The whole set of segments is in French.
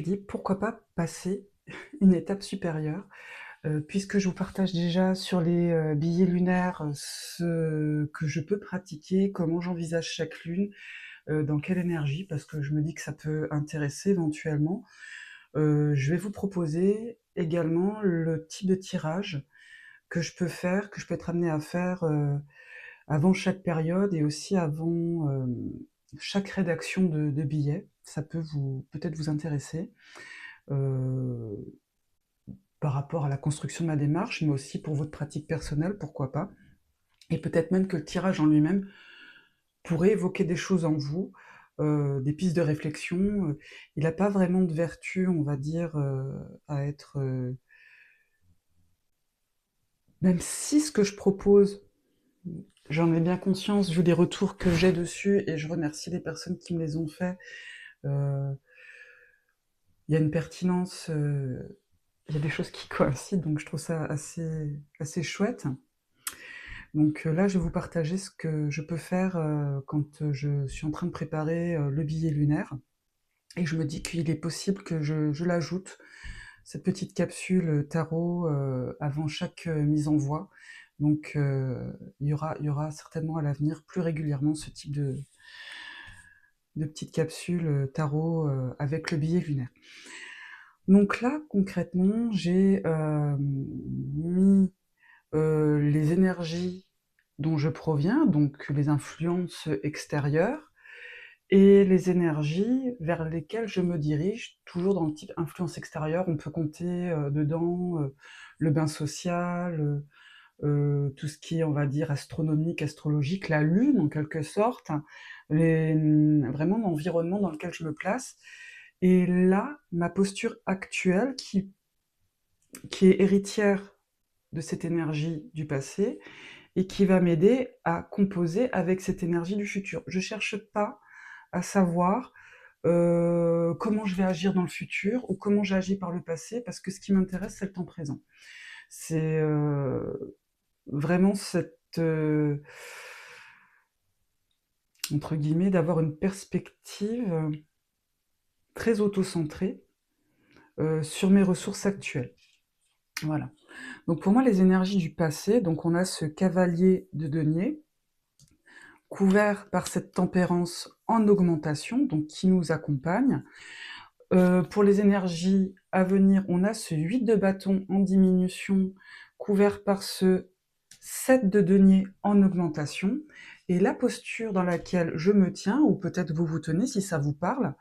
dit: «Pourquoi pas passer une étape supérieure?» Puisque je vous partage déjà sur les, billets lunaires, ce que je peux pratiquer, comment j'envisage chaque lune, dans quelle énergie, parce que je me dis que ça peut intéresser éventuellement. Je vais vous proposer également le type de tirage que je peux faire, que je peux être amenée à faire, avant chaque période et aussi avant, chaque rédaction de billets. Ça peut vous peut-être vous intéresser, heu, par rapport à la construction de ma démarche, mais aussi pour votre pratique personnelle, pourquoi pas? Et peut-être même que le tirage en lui-même pourrait évoquer des choses en vous, des pistes de réflexion, il n'a pas vraiment de vertu, on va dire, à être, même si ce que je propose, j'en ai bien conscience vu les retours que j'ai dessus et je remercie les personnes qui me les ont fait, heu, il y a une pertinence, il y a des choses qui coïncident, donc je trouve ça assez chouette. Donc là, je vais vous partager ce que je peux faire, quand, je suis en train de préparer, le billet lunaire et je me dis qu'il est possible que je l'ajoute, cette petite capsule, tarot, avant chaque, mise en voie. Donc il y aura certainement à l'avenir plus régulièrement ce type de petites capsules, tarot, avec le billet lunaire. Donc là, concrètement, j'ai, mis, les énergies dont je proviens, donc les influences extérieures et les énergies vers lesquelles je me dirige, toujours dans le type influence extérieure. On peut compter, dedans, le bain social, tout ce qui est, on va dire, astronomique, astrologique, la lune en quelque sorte, vraiment l'environnement dans lequel je me place et là, ma posture actuelle qui est héritière de cette énergie du passé et qui va m'aider à composer avec cette énergie du futur. Je cherche pas à savoir, comment je vais agir dans le futur ou comment j'ai agi par le passé, parce que ce qui m'intéresse, c'est le temps présent. C'est, vraiment cette, entre guillemets, d'avoir une perspective, très auto-centrée, sur mes ressources actuelles. Voilà. Donc pour moi, les énergies du passé, donc on a ce cavalier de denier, couvert par cette tempérance en augmentation, donc qui nous accompagne. Pour les énergies à venir, on a ce 8 de bâton en diminution, couvert par ce 7 de denier en augmentation. Et la posture dans laquelle je me tiens, ou peut-être vous vous tenez si ça vous parle,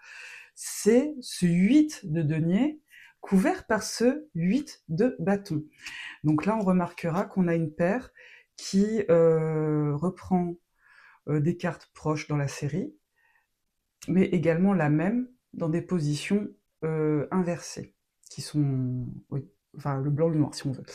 c'est ce 8 de denier couvert par ce 8 de bâton. Donc là, on remarquera qu'on a une paire qui reprend des cartes proches dans la série, mais également la même dans des positions, inversées, qui sont oui, enfin le blanc, le noir si on veut.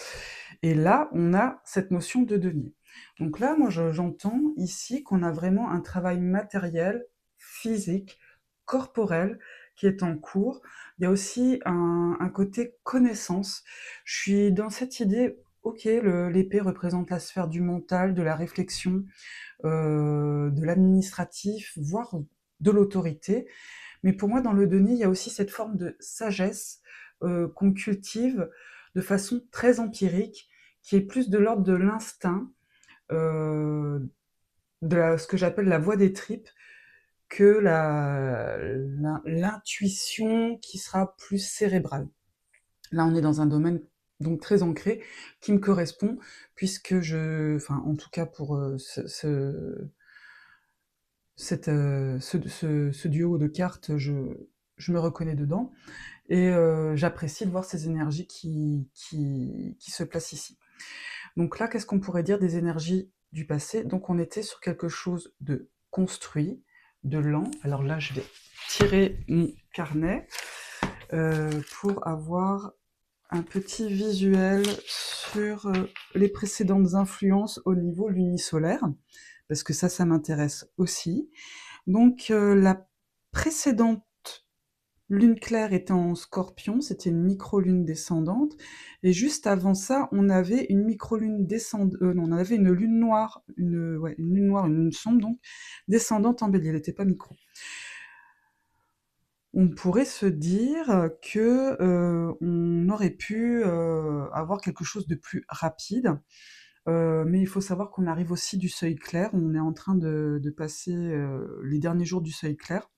Et là, on a cette notion de denier. Donc là, moi j'entends ici qu'on a vraiment un travail matériel, physique, corporel qui est en cours. Il y a aussi un côté connaissance. Je suis dans cette idée, OK, l'épée représente la sphère du mental, de la réflexion, de l'administratif, voire de l'autorité. Mais pour moi, dans le denier, il y a aussi cette forme de sagesse, qu'on cultive de façon très empirique, qui est plus de l'ordre de l'instinct, heu, de la ce que j'appelle la voix des tripes, que l'intuition qui sera plus cérébrale. Là, on est dans un domaine donc très ancré, qui me correspond puisque enfin, en tout cas pour, ce duo de cartes, je me reconnais dedans et j'apprécie de voir ces énergies qui se placent ici. Donc là, qu'est-ce qu'on pourrait dire des énergies du passé? Donc on était sur quelque chose de construit, de lent. Alors là, je vais tirer mon carnet, pour avoir un petit visuel sur, les précédentes influences au niveau lunisolaire, parce que ça m'intéresse aussi. Donc, la précédente lune claire était en Scorpion, c'était une micro-lune descendante et juste avant ça, on avait une micro-lune non, on avait une lune noire, une lune noire, une lune sombre donc, descendante en Bélier, elle était pas micro. on pourrait se dire que, on aurait pu, avoir quelque chose de plus rapide, mais il faut savoir qu'on arrive aussi du seuil clair. On est en train de passer, les derniers jours du seuil clair.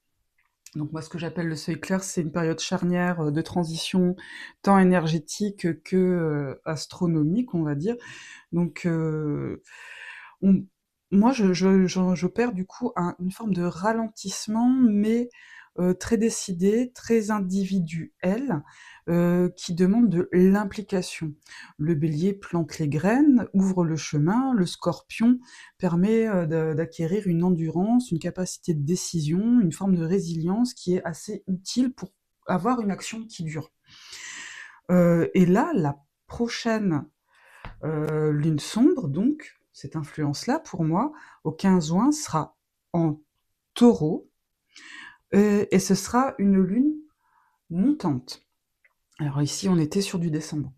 Donc moi, ce que j'appelle le seuil clair, c'est une période charnière, de transition tant énergétique que, astronomique, on va dire. Donc, on moi, j'opère du coup une forme de ralentissement, mais très décidé, très individuel, qui demande de l'implication. Le bélier plante les graines, ouvre le chemin, le scorpion permet d'acquérir une endurance, une capacité de décision, une forme de résilience qui est assez utile pour avoir une action qui dure. Et là, la prochaine lune sombre, donc, cette influence-là, pour moi, au 15 juin, sera en taureau, et ce sera une lune montante. Alors ici, on était sur du décembre.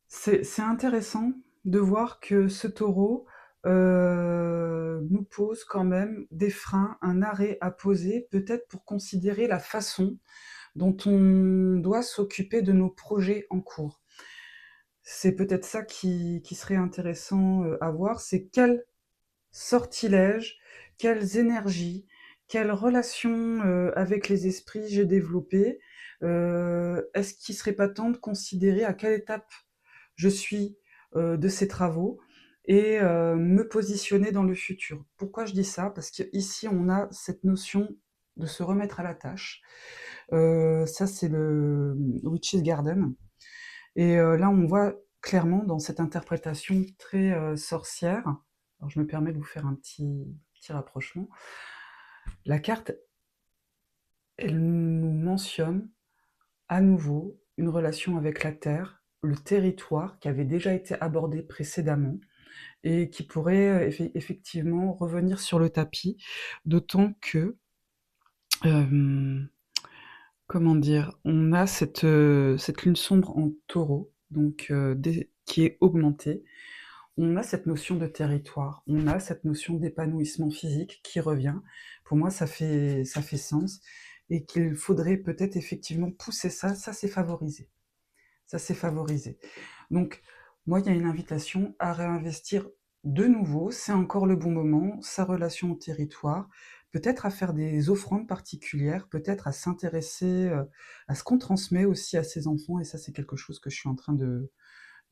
C'est intéressant de voir que ce taureau nous pose quand même des freins, un arrêt à poser, peut-être pour considérer la façon dont on doit s'occuper de nos projets en cours. C'est peut-être ça qui serait intéressant à voir, c'est quel sortilèges, quelles énergies, quelles relations avec les esprits j'ai développées. Est-ce qu'il serait pas temps de considérer à quelle étape je suis de ces travaux et me positionner dans le futur? Pourquoi je dis ça? Parce qu'ici, on a cette notion de se remettre à la tâche. Ça, c'est le Witch's Garden. Et là, on voit clairement dans cette interprétation très sorcière, alors je me permets de vous faire un petit rapprochement. La carte, elle nous mentionne à nouveau une relation avec la Terre, le territoire qui avait déjà été abordé précédemment et qui pourrait effectivement revenir sur le tapis, d'autant que, comment dire, on a cette lune sombre en taureau, donc qui est augmentée. On a cette notion de territoire, on a cette notion d'épanouissement physique qui revient. Pour moi, ça fait sens et qu'il faudrait peut-être effectivement pousser ça, ça c'est favorisé. Ça c'est favorisé. Donc, moi, il y a une invitation à réinvestir de nouveau, c'est encore le bon moment, sa relation au territoire, peut-être à faire des offrandes particulières, peut-être à s'intéresser à ce qu'on transmet aussi à ses enfants, et ça c'est quelque chose que je suis en train de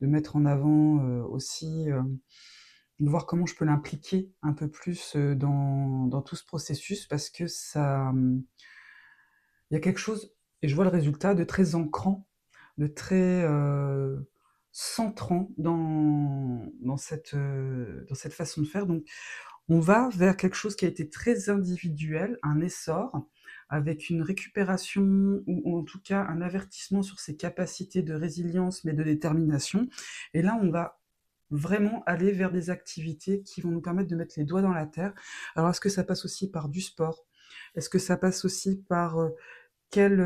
mettre en avant aussi, de voir comment je peux l'impliquer un peu plus dans tout ce processus, parce que ça, il y a quelque chose, et je vois le résultat, de très ancrant, de très centrant dans cette façon de faire. Donc on va vers quelque chose qui a été très individuel, un essor, avec une récupération, ou en tout cas un avertissement sur ses capacités de résilience, mais de détermination. Et là, on va vraiment aller vers des activités qui vont nous permettre de mettre les doigts dans la terre. Alors, est-ce que ça passe aussi par du sport? Est-ce que ça passe aussi par quel,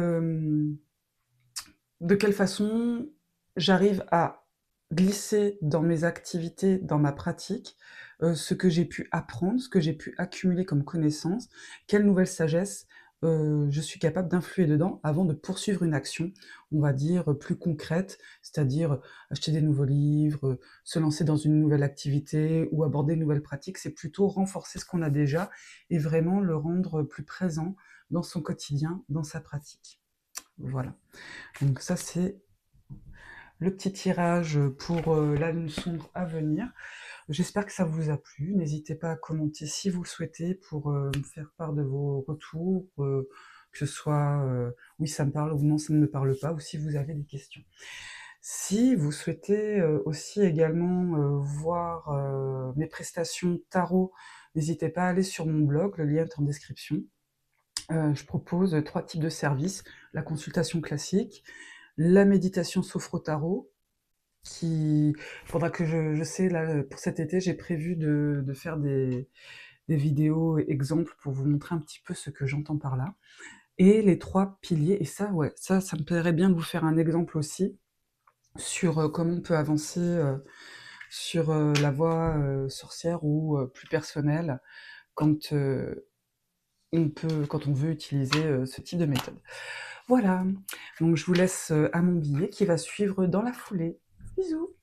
de quelle façon j'arrive à glisser dans mes activités, dans ma pratique, ce que j'ai pu apprendre, ce que j'ai pu accumuler comme connaissances, quelle nouvelle sagesse, je suis capable d'influer dedans avant de poursuivre une action, on va dire, plus concrète, c'est-à-dire, acheter des nouveaux livres, se lancer dans une nouvelle activité ou aborder une nouvelle pratique. C'est plutôt renforcer ce qu'on a déjà et vraiment le rendre plus présent dans son quotidien, dans sa pratique. Voilà. Donc ça, c'est le petit tirage pour la lune sombre à venir. J'espère que ça vous a plu. N'hésitez pas à commenter si vous le souhaitez pour me faire part de vos retours, que ce soit oui, ça me parle ou non, ça ne me parle pas, ou si vous avez des questions. Si vous souhaitez aussi également voir mes prestations tarot, n'hésitez pas à aller sur mon blog, le lien est en description. Je propose 3 types de services: la consultation classique, la méditation sophro-tarot, qui faudra que je sais là, pour cet été, j'ai prévu de faire des vidéos exemples pour vous montrer un petit peu ce que j'entends par là. Et les 3 piliers, et ça, ouais, ça me plairait bien de vous faire un exemple aussi sur comment on peut avancer sur la voie sorcière ou plus personnelle quand quand on veut utiliser ce type de méthode. Voilà, donc je vous laisse à mon billet qui va suivre dans la foulée. Bisous.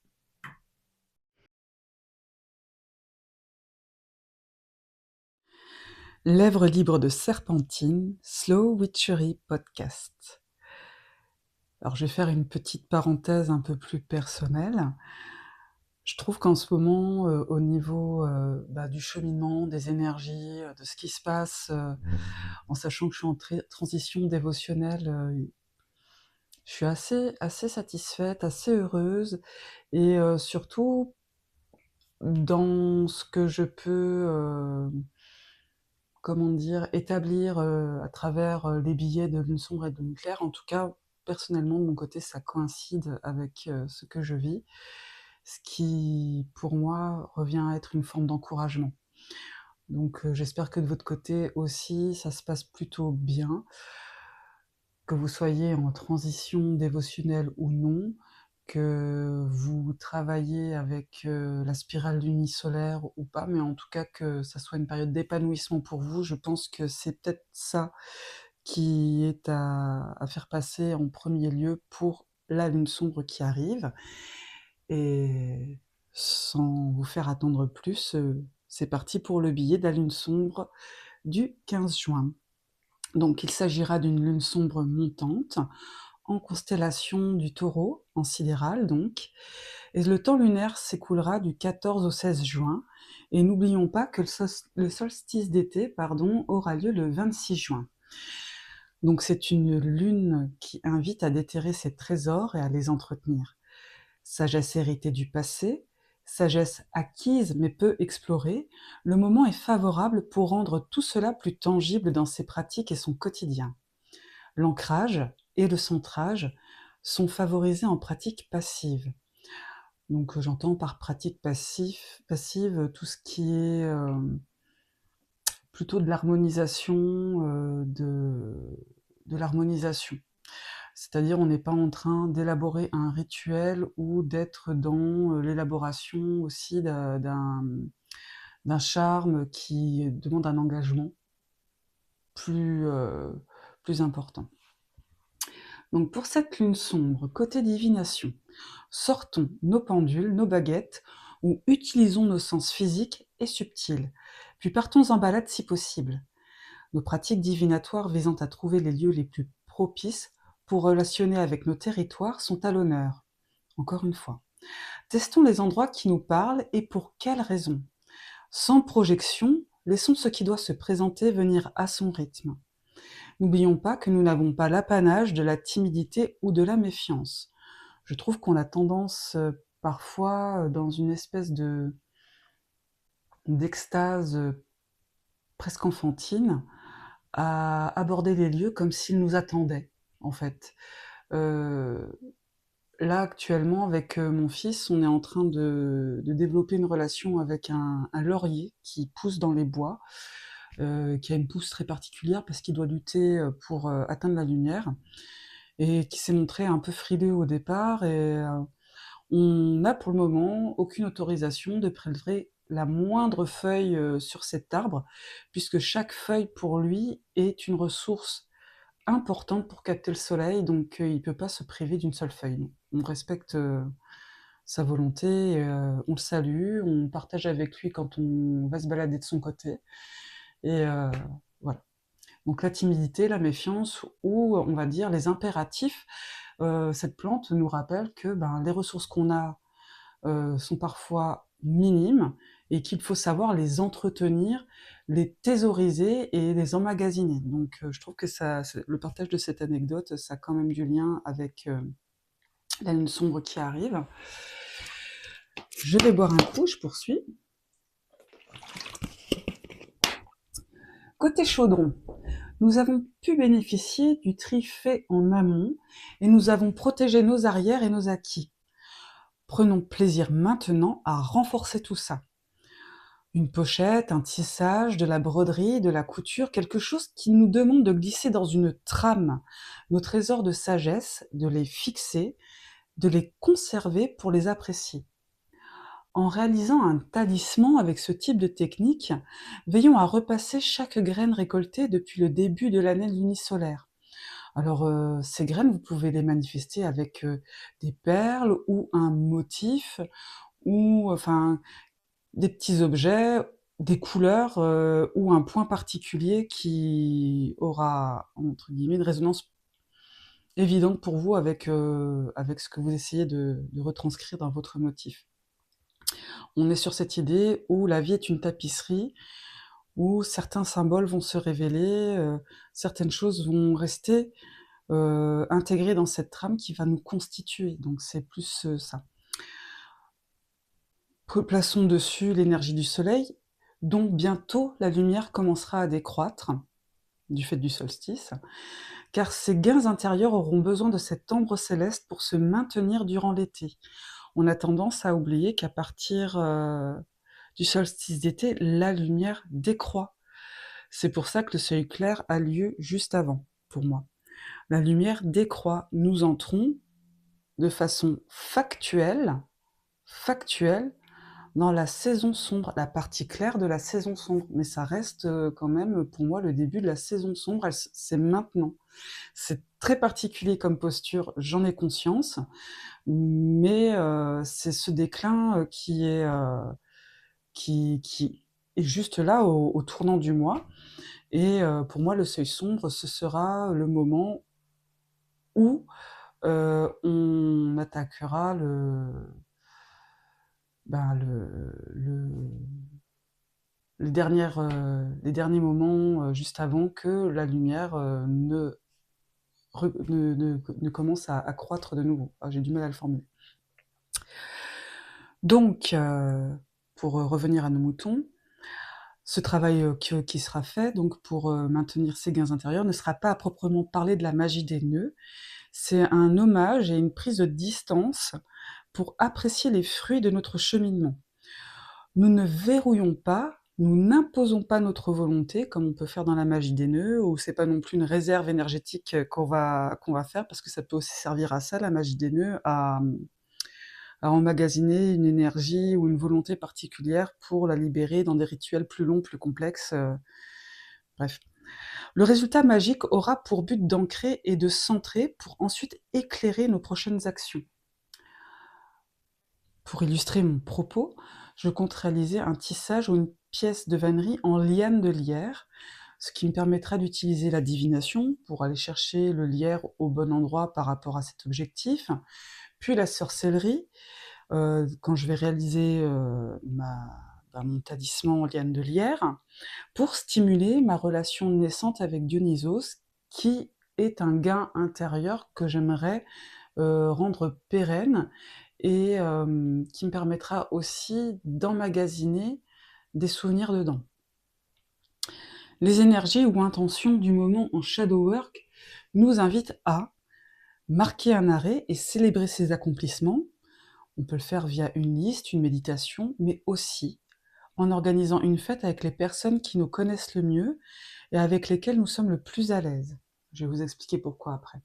Lèvres libres de serpentine, Slow Witchery Podcast. Alors je vais faire une petite parenthèse un peu plus personnelle. Je trouve qu'en ce moment, au niveau du cheminement, des énergies, de ce qui se passe, en sachant que je suis en transition dévotionnelle, je suis assez satisfaite, assez heureuse et surtout dans ce que je peux, comment dire? Établir, à travers, les billets de lune sombre et de lune claire. En tout cas, personnellement, de mon côté, ça coïncide avec, ce que je vis, ce qui, pour moi, revient à être une forme d'encouragement. Donc j'espère que de votre côté aussi, ça se passe plutôt bien, que vous soyez en transition dévotionnelle ou non, que vous travaillez avec, la spirale lunisolaire ou pas, mais en tout cas que ça soit une période d'épanouissement pour vous. Je pense que c'est peut-être ça qui est à faire passer en premier lieu pour la lune sombre qui arrive et sans vous faire attendre plus, c'est parti pour le billet de la lune sombre du 15 juin. Donc il s'agira d'une lune sombre montante, en constellation du Taureau, en sidéral donc, et le temps lunaire s'écoulera du 14 au 16 juin, et n'oublions pas que le solstice d'été, aura lieu le 26 juin. Donc c'est une lune qui invite à déterrer ses trésors et à les entretenir. Sagesse héritée du passé, sagesse acquise mais peu explorée, le moment est favorable pour rendre tout cela plus tangible dans ses pratiques et son quotidien. L'ancrage et le centrage sont favorisés en pratique passive. Donc j'entends par pratique passive tout ce qui est plutôt de l'harmonisation, de l'harmonisation. C'est-à-dire on n'est pas en train d'élaborer un rituel ou d'être dans l'élaboration aussi d'un charme qui demande un engagement plus, plus important. Donc pour cette lune sombre, côté divination, sortons nos pendules, nos baguettes, ou utilisons nos sens physiques et subtils, puis partons en balade si possible. Nos pratiques divinatoires visant à trouver les lieux les plus propices pour relationner avec nos territoires sont à l'honneur. Encore une fois. Testons les endroits qui nous parlent et pour quelles raisons. Sans projection, laissons ce qui doit se présenter venir à son rythme. N'oublions pas que nous n'avons pas l'apanage de la timidité ou de la méfiance. Je trouve qu'on a tendance parfois dans une espèce d'extase presque enfantine à aborder les lieux comme s'ils nous attendaient, en fait. Là, actuellement, avec mon fils, on est en train de développer une relation avec un laurier qui pousse dans les bois, qui a une pousse très particulière parce qu'il doit lutter pour atteindre la lumière, et qui s'est montré un peu frileux au départ, et on n'a pour le moment aucune autorisation de prélever la moindre feuille sur cet arbre, puisque chaque feuille pour lui est une ressource importante pour capter le soleil, donc il peut pas se priver d'une seule feuille. On respecte sa volonté, on le salue, on partage avec lui quand on va se balader de son côté, et voilà. Donc la timidité, la méfiance, ou on va dire les impératifs, cette plante nous rappelle que les ressources qu'on a sont parfois minimes et qu'il faut savoir les entretenir, les thésauriser et les emmagasiner. Donc je trouve que le partage de cette anecdote, ça a quand même du lien avec la lune sombre qui arrive. Je vais boire un coup, je poursuis. Côté chaudron, nous avons pu bénéficier du tri fait en amont et nous avons protégé nos arrières et nos acquis. Prenons plaisir maintenant à renforcer tout ça. Une pochette, un tissage, de la broderie, de la couture, quelque chose qui nous demande de glisser dans une trame nos trésors de sagesse, de les fixer, de les conserver pour les apprécier. En réalisant un talisman avec ce type de technique, veillons à repasser chaque graine récoltée depuis le début de l'année lunisolaire. Alors, ces graines, vous pouvez les manifester avec, des perles ou un motif ou enfin, des petits objets, des couleurs, ou un point particulier qui aura, entre guillemets, «une résonance évidente» pour vous avec ce que vous essayez de retranscrire dans votre motif. On est sur cette idée où la vie est une tapisserie, où certains symboles vont se révéler, certaines choses vont rester, intégrées dans cette trame qui va nous constituer, donc c'est plus, ça. Plaçons dessus l'énergie du soleil, dont bientôt la lumière commencera à décroître, du fait du solstice, car ces gains intérieurs auront besoin de cette ombre céleste pour se maintenir durant l'été. On a tendance à oublier qu'à partir, du solstice d'été, la lumière décroît. C'est pour ça que le seuil clair a lieu juste avant, pour moi. La lumière décroît. Nous entrons de façon factuelle dans la saison sombre, la partie claire de la saison sombre. Mais ça reste quand même, pour moi, le début de la saison sombre, c'est maintenant. C'est très particulier comme posture, j'en ai conscience, mais c'est ce déclin qui est juste là, au tournant du mois. Et pour moi, le seuil sombre, ce sera le moment où on attaquera ben, les derniers moments juste avant que la lumière ne commence à croître de nouveau. Ah, j'ai du mal à le formuler. Donc, pour revenir à nos moutons, ce travail qui sera fait donc pour maintenir ces gains intérieurs ne sera pas à proprement parler de la magie des nœuds, c'est un hommage et une prise de distance pour apprécier les fruits de notre cheminement. Nous ne verrouillons pas, nous n'imposons pas notre volonté, comme on peut faire dans la magie des nœuds, ou c'est pas non plus une réserve énergétique qu'on va faire, parce que ça peut aussi servir à ça, la magie des nœuds, à emmagasiner une énergie ou une volonté particulière pour la libérer dans des rituels plus longs, plus complexes, bref. Le résultat magique aura pour but d'ancrer et de centrer pour ensuite éclairer nos prochaines actions. Pour illustrer mon propos, je compte réaliser un tissage ou une pièce de vannerie en liane de lierre, ce qui me permettra d'utiliser la divination pour aller chercher le lierre au bon endroit par rapport à cet objectif, puis la sorcellerie, quand je vais réaliser mon talisman en liane de lierre, pour stimuler ma relation naissante avec Dionysos, qui est un gain intérieur que j'aimerais rendre pérenne et qui me permettra aussi d'emmagasiner des souvenirs dedans. Les énergies ou intentions du moment en shadow work nous invitent à marquer un arrêt et célébrer ses accomplissements. On peut le faire via une liste, une méditation, mais aussi en organisant une fête avec les personnes qui nous connaissent le mieux et avec lesquelles nous sommes le plus à l'aise. Je vais vous expliquer pourquoi après.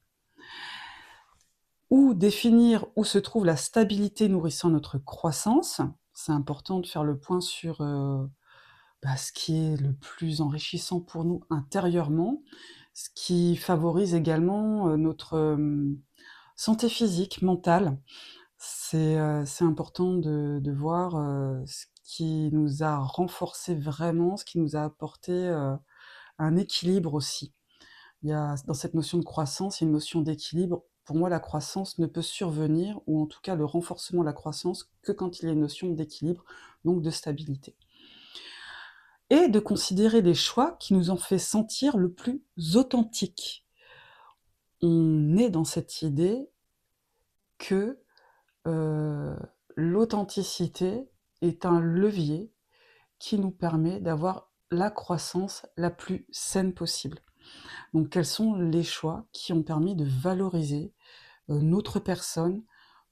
Ou définir où se trouve la stabilité nourrissant notre croissance. C'est important de faire le point sur ce qui est le plus enrichissant pour nous intérieurement, ce qui favorise également notre santé physique, mentale. C'est important de voir ce qui nous a renforcé vraiment, ce qui nous a apporté un équilibre aussi. Il y a dans cette notion de croissance, il y a une notion d'équilibre. Pour moi, la croissance ne peut survenir, ou en tout cas le renforcement de la croissance, que quand il y a une notion d'équilibre, donc de stabilité. Et de considérer les choix qui nous ont fait sentir le plus authentique. On est dans cette idée que l'authenticité est un levier qui nous permet d'avoir la croissance la plus saine possible. Donc quels sont les choix qui ont permis de valoriser notre personne,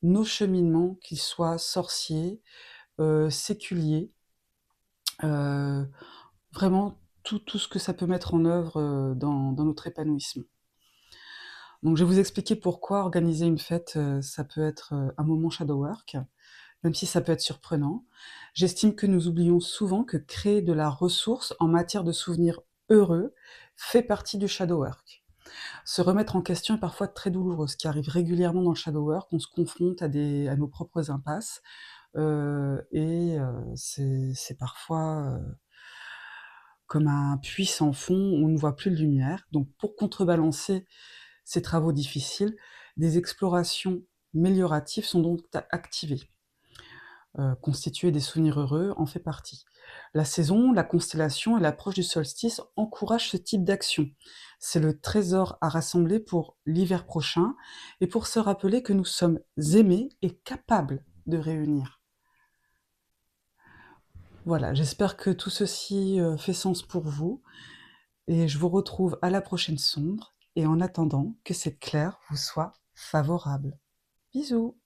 nos cheminements, qu'ils soient sorciers, séculiers, vraiment tout ce que ça peut mettre en œuvre dans notre épanouissement. Donc je vais vous expliquer pourquoi organiser une fête, ça peut être un moment shadow work. même si ça peut être surprenant. J'estime que nous oublions souvent que créer de la ressource en matière de souvenirs heureux fait partie du shadow work. Se remettre en question est parfois très douloureux, ce qui arrive régulièrement dans le shadow work. On se confronte à nos propres impasses, c'est parfois, comme un puits sans fond, on ne voit plus de lumière. Donc pour contrebalancer ces travaux difficiles, des explorations mélioratives sont donc activées. Constituer des souvenirs heureux en fait partie. La saison, la constellation et l'approche du solstice encouragent ce type d'action. C'est le trésor à rassembler pour l'hiver prochain et pour se rappeler que nous sommes aimés et capables de réunir. Voilà, j'espère que tout ceci fait sens pour vous et je vous retrouve à la prochaine sombre et en attendant que cette claire vous soit favorable. Bisous!